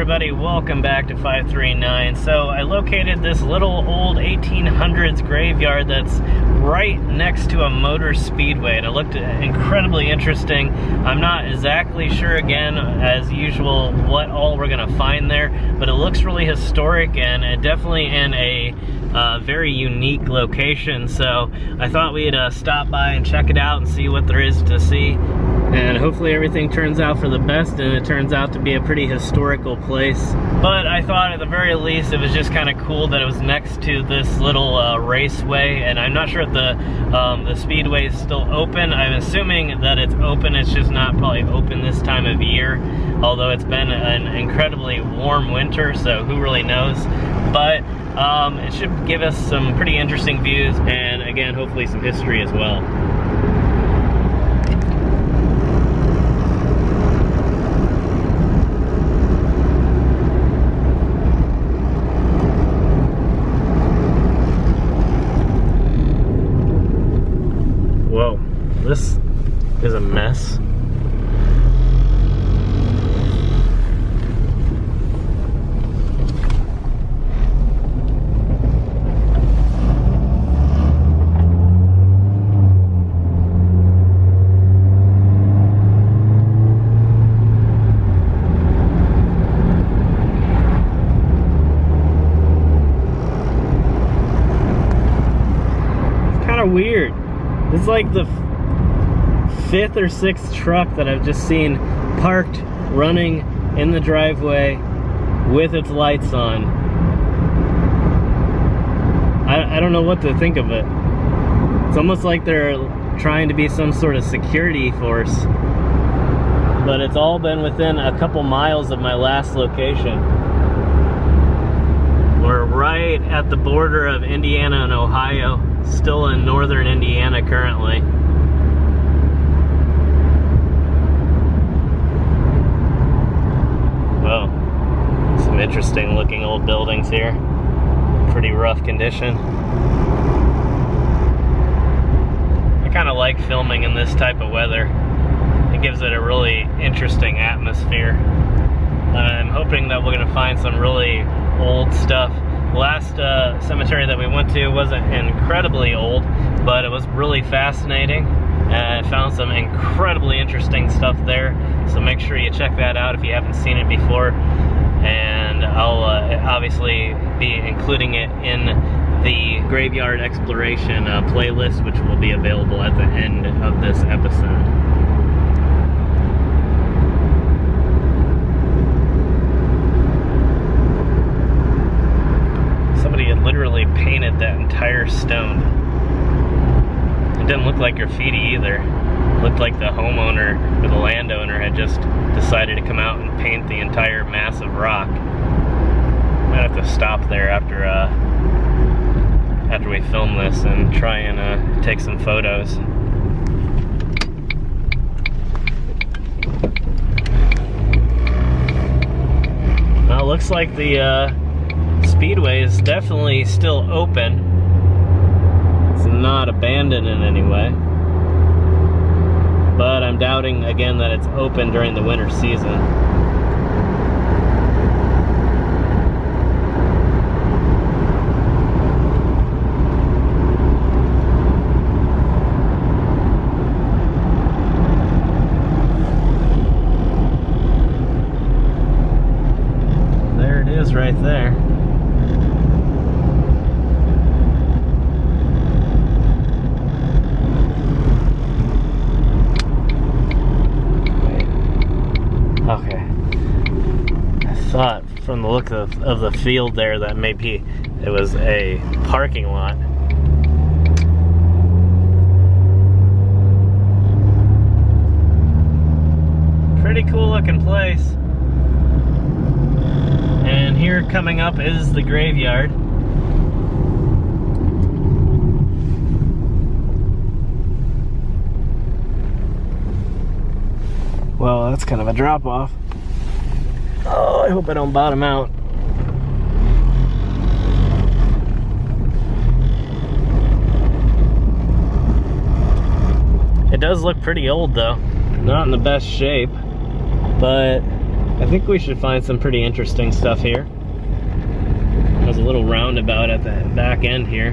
everybody, welcome back to 539. So I located this little old 1800s graveyard that's right next to a motor speedway, and it looked incredibly interesting. I'm not exactly sure, again, as usual, what all we're gonna find there, but it looks really historic and definitely in a very unique location. So I thought we'd stop by and check it out and see what there is to see. And hopefully everything turns out for the best and it turns out to be a pretty historical place. But I thought at the very least it was just kind of cool that it was next to this little raceway, and I'm not sure if the Speedway is still open. I'm assuming that it's open, it's just not probably open this time of year, although it's been an incredibly warm winter, so who really knows. But it should give us some pretty interesting views and, again, hopefully some history as well. Whoa, this is a mess. It's kind of weird. It's like the 5th or 6th truck that I've just seen parked, running in the driveway with its lights on. I don't know what to think of it. It's almost like they're trying to be some sort of security force. But it's all been within a couple miles of my last location. We're right at the border of Indiana and Ohio. Still in northern Indiana currently. Well, some interesting looking old buildings here. Pretty rough condition. I kind of like filming in this type of weather. It gives it a really interesting atmosphere. I'm hoping that we're going to find some really old stuff. Last cemetery that we went to wasn't incredibly old, but it was really fascinating, and I found some incredibly interesting stuff there. So make sure you check that out if you haven't seen it before, and I'll obviously be including it in the graveyard exploration playlist, which will be available at the end of this episode. Somebody had literally painted that entire stone. It didn't look like graffiti either. It looked like the homeowner or the landowner had just decided to come out and paint the entire mass of rock. Might have to stop there after we film this and try and take some photos. Well, it looks like the Speedway is definitely still open. It's not abandoned in any way. But I'm doubting again that it's open during the winter season. There it is right there. Okay. I thought from the look of the field there that maybe it was a parking lot. Pretty cool looking place. And here coming up is the graveyard. Well, that's kind of a drop off. Oh, I hope I don't bottom out. It does look pretty old though. Not in the best shape, but I think we should find some pretty interesting stuff here. There's a little roundabout at the back end here.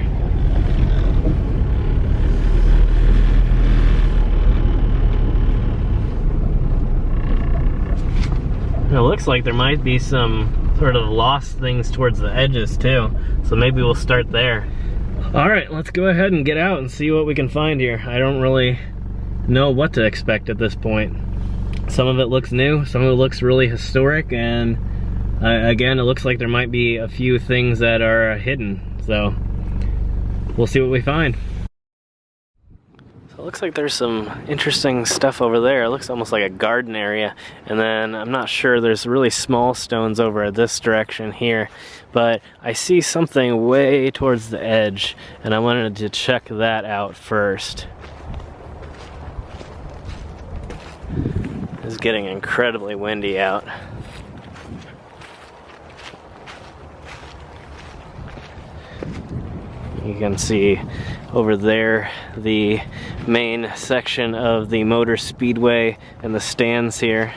It looks like there might be some sort of lost things towards the edges too, so maybe we'll start there. All right, let's go ahead and get out and see what we can find here. I don't really know what to expect at this point. Some of it looks new, some of it looks really historic, and again, it looks like there might be a few things that are hidden, so we'll see what we find. So it looks like there's some interesting stuff over there. It looks almost like a garden area, and then I'm not sure, there's really small stones over this direction here, but I see something way towards the edge, and I wanted to check that out first. It's getting incredibly windy out. You can see over there the main section of the motor speedway and the stands here.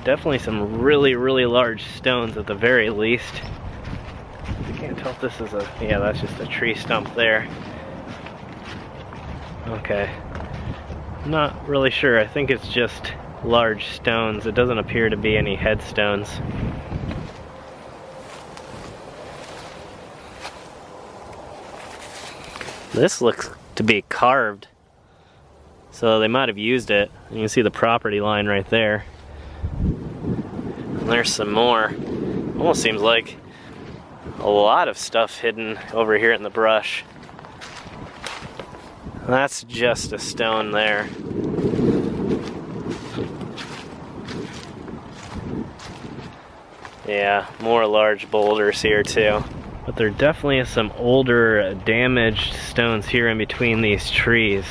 Definitely some really large stones at the very least. I can't tell if this is a, yeah, that's just a tree stump there. Okay, I'm not really sure. I think it's just large stones. It doesn't appear to be any headstones. This looks to be carved, so they might have used it. You can see the property line right there. And there's some more. Almost seems like a lot of stuff hidden over here in the brush. That's just a stone there. Yeah, more large boulders here too. But there definitely is some older damaged stones here in between these trees.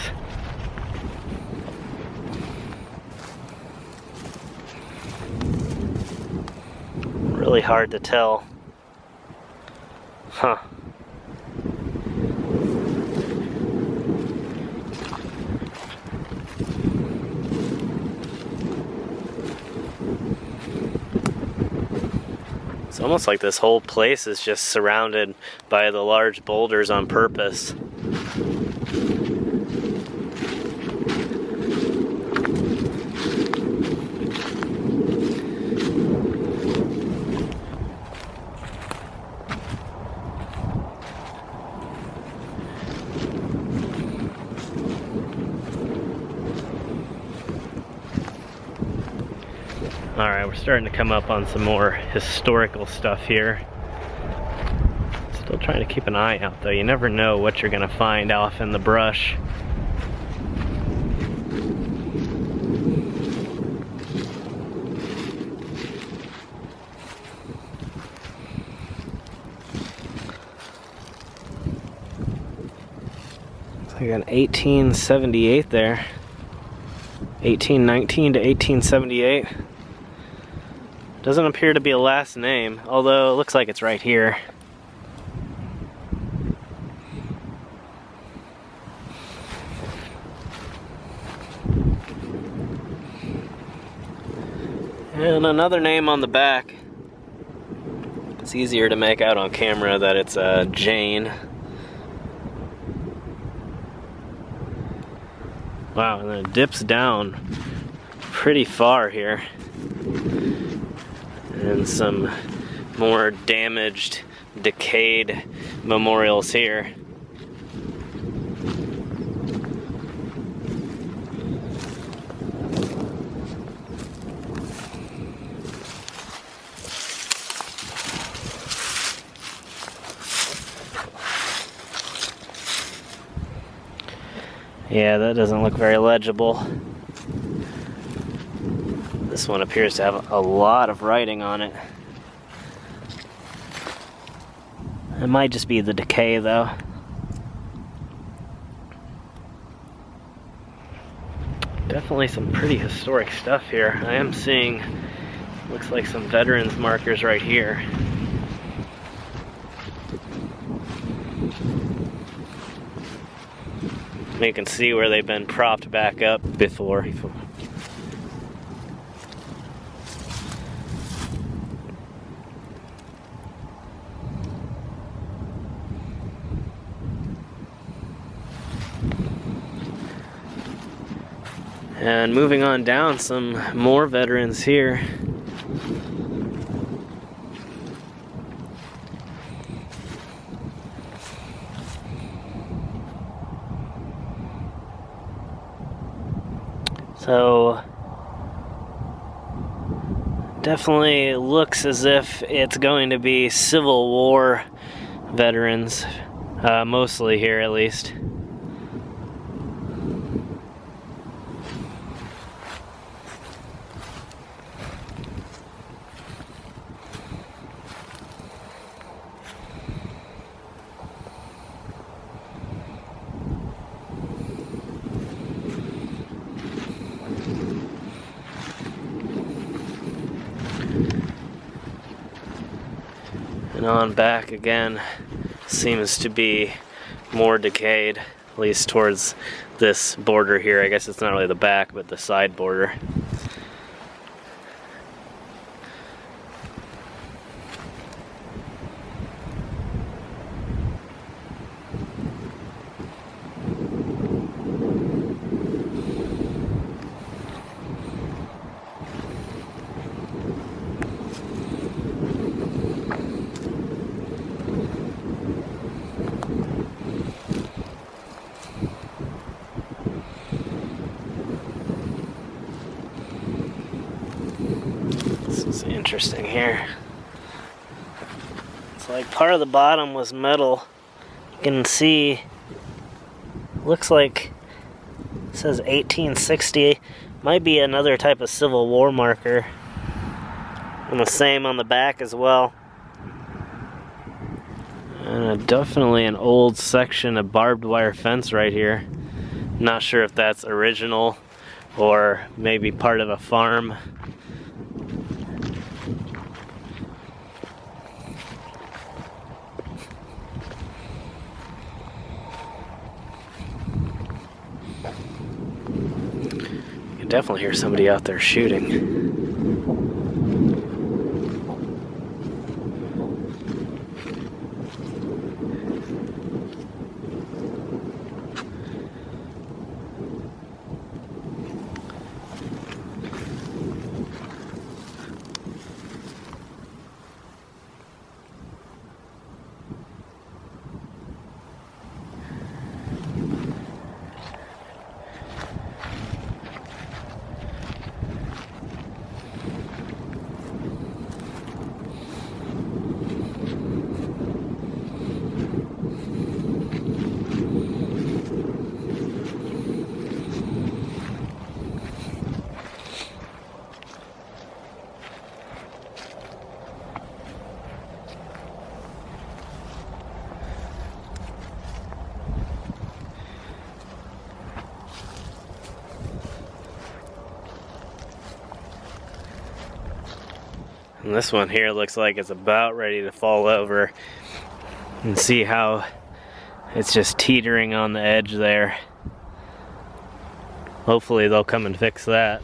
Really hard to tell. Huh. It's almost like this whole place is just surrounded by the large boulders on purpose. Alright, we're starting to come up on some more historical stuff here. Still trying to keep an eye out though. You never know what you're gonna find off in the brush. Looks like an 1878 there. 1819 to 1878. Doesn't appear to be a last name, although it looks like it's right here. And another name on the back. It's easier to make out on camera that it's Jane. Wow, and then it dips down pretty far here. And some more damaged, decayed memorials here. Yeah, that doesn't look very legible. This one appears to have a lot of writing on it. It might just be the decay though. Definitely some pretty historic stuff here. I am seeing, looks like some veterans markers right here. You can see where they've been propped back up before. And moving on down, some more veterans here. So definitely looks as if it's going to be Civil War veterans, mostly here at least. And on back again, seems to be more decayed, at least towards this border here. I guess it's not really the back, but the side border. This is interesting here. It's like part of the bottom was metal. You can see, looks like it says 1860. Might be another type of Civil War marker. And the same on the back as well. And definitely an old section of barbed wire fence right here. Not sure if that's original or maybe part of a farm. You can definitely hear somebody out there shooting. And this one here looks like it's about ready to fall over. And see how it's just teetering on the edge there. Hopefully they'll come and fix that.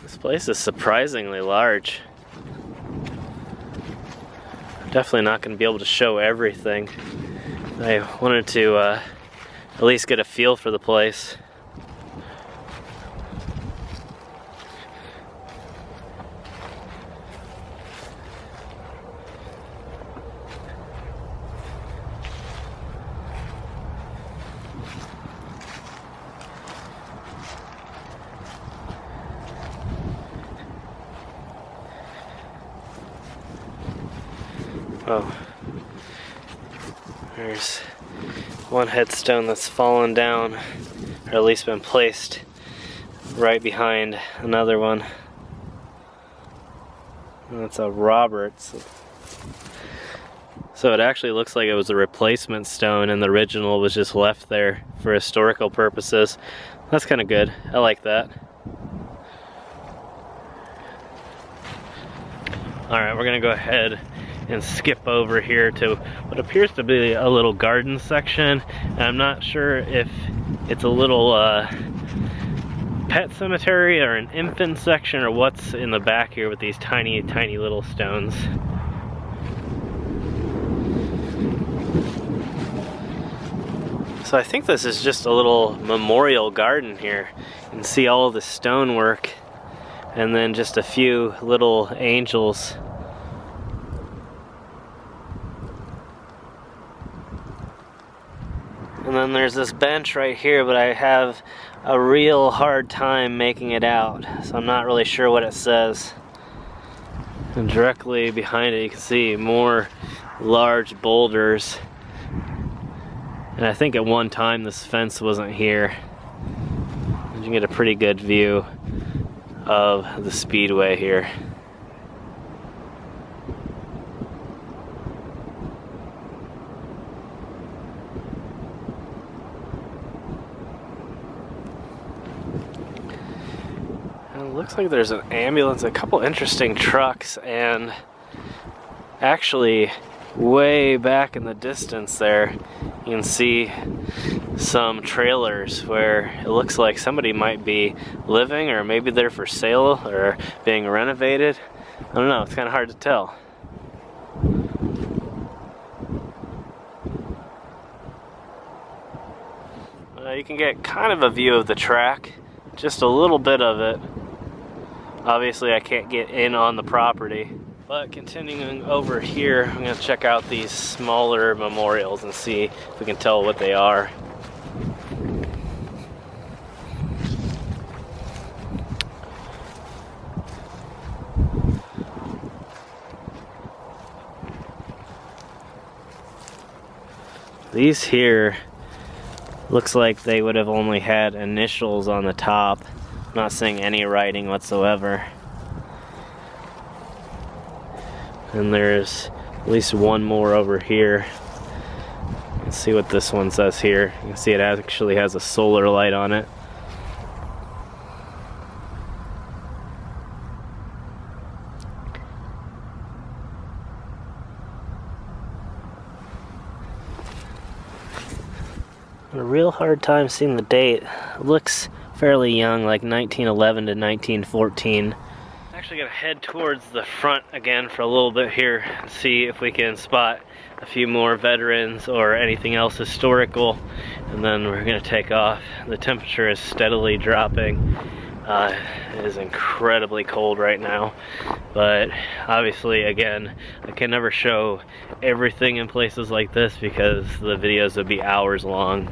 This place is surprisingly large. Definitely not going to be able to show everything. I wanted to at least get a feel for the place. Oh, there's one headstone that's fallen down, or at least been placed right behind another one. And that's a Roberts. So it actually looks like it was a replacement stone and the original was just left there for historical purposes. That's kind of good. I like that. Alright, we're gonna go ahead and skip over here to what appears to be a little garden section. And I'm not sure if it's a little pet cemetery or an infant section, or what's in the back here with these tiny, tiny little stones. So I think this is just a little memorial garden here. You can see all of the stonework and then just a few little angels. And then there's this bench right here, but I have a real hard time making it out, so I'm not really sure what it says. And directly behind it you can see more large boulders. And I think at one time this fence wasn't here. You can get a pretty good view of the Speedway here. It looks like there's an ambulance, a couple interesting trucks, and actually way back in the distance there you can see some trailers where it looks like somebody might be living, or maybe they're for sale or being renovated. I don't know, it's kind of hard to tell. You can get kind of a view of the track, just a little bit of it. Obviously I can't get in on the property, but continuing over here, I'm going to check out these smaller memorials and see if we can tell what they are. These here looks like they would have only had initials on the top. I'm not seeing any writing whatsoever. And there's at least one more over here. Let's see what this one says here. You can see it actually has a solar light on it. A real hard time seeing the date. It looks fairly young, like 1911 to 1914. Actually gonna head towards the front again for a little bit here and see if we can spot a few more veterans or anything else historical, and then we're gonna take off. The temperature is steadily dropping. It is incredibly cold right now, but obviously again I can never show everything in places like this because the videos would be hours long.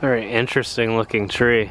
Very interesting looking tree.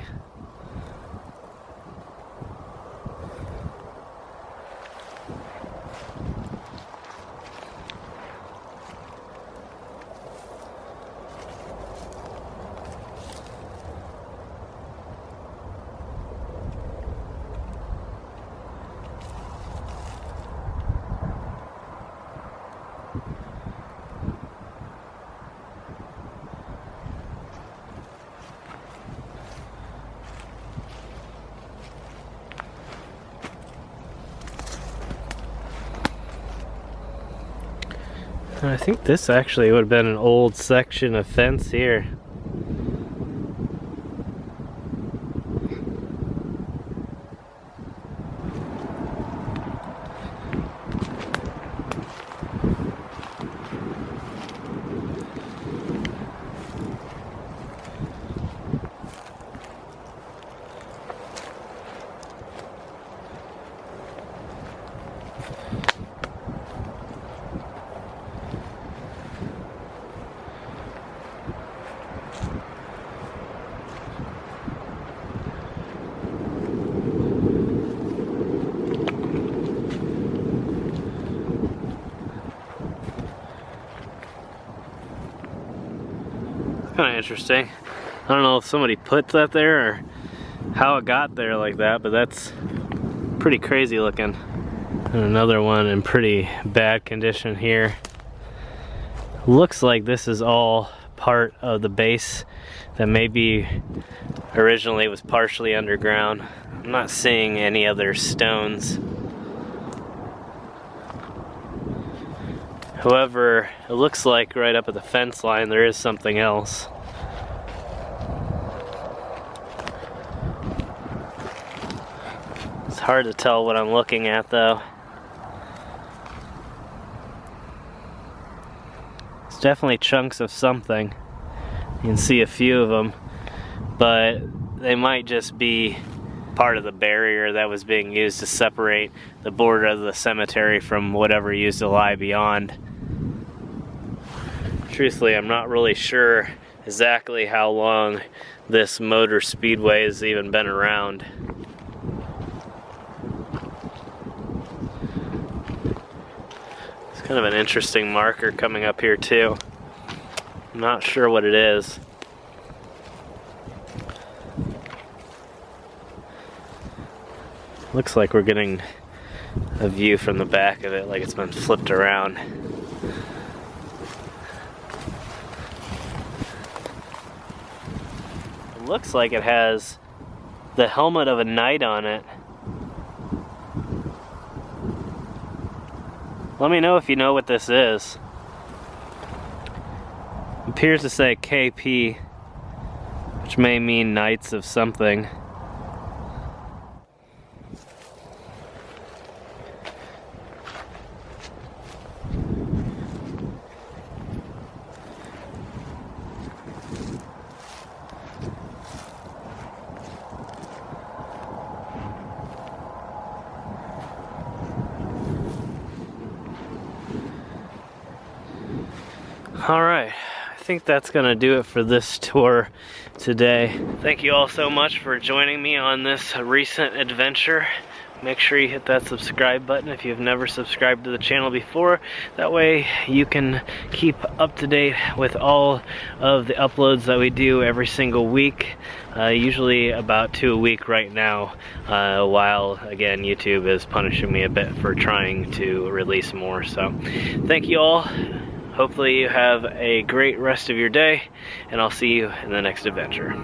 I think this actually would have been an old section of fence here. Kind of interesting. I don't know if somebody put that there or how it got there like that, but that's pretty crazy looking. And another one in pretty bad condition here. Looks like this is all part of the base that maybe originally was partially underground. I'm not seeing any other stones. However, it looks like right up at the fence line there is something else. It's hard to tell what I'm looking at though. It's definitely chunks of something. You can see a few of them, but they might just be part of the barrier that was being used to separate the border of the cemetery from whatever used to lie beyond. Truthfully, I'm not really sure exactly how long this motor speedway has even been around. It's kind of an interesting marker coming up here too. I'm not sure what it is. Looks like we're getting a view from the back of it, like it's been flipped around. It looks like it has the helmet of a knight on it. Let me know if you know what this is. It appears to say KP, which may mean Knights of something. Alright, I think that's gonna do it for this tour today. Thank you all so much for joining me on this recent adventure. Make sure you hit that subscribe button if you've never subscribed to the channel before. That way you can keep up to date with all of the uploads that we do every single week. Usually about 2 a week right now, while again YouTube is punishing me a bit for trying to release more. So thank you all. Hopefully you have a great rest of your day, and I'll see you in the next adventure.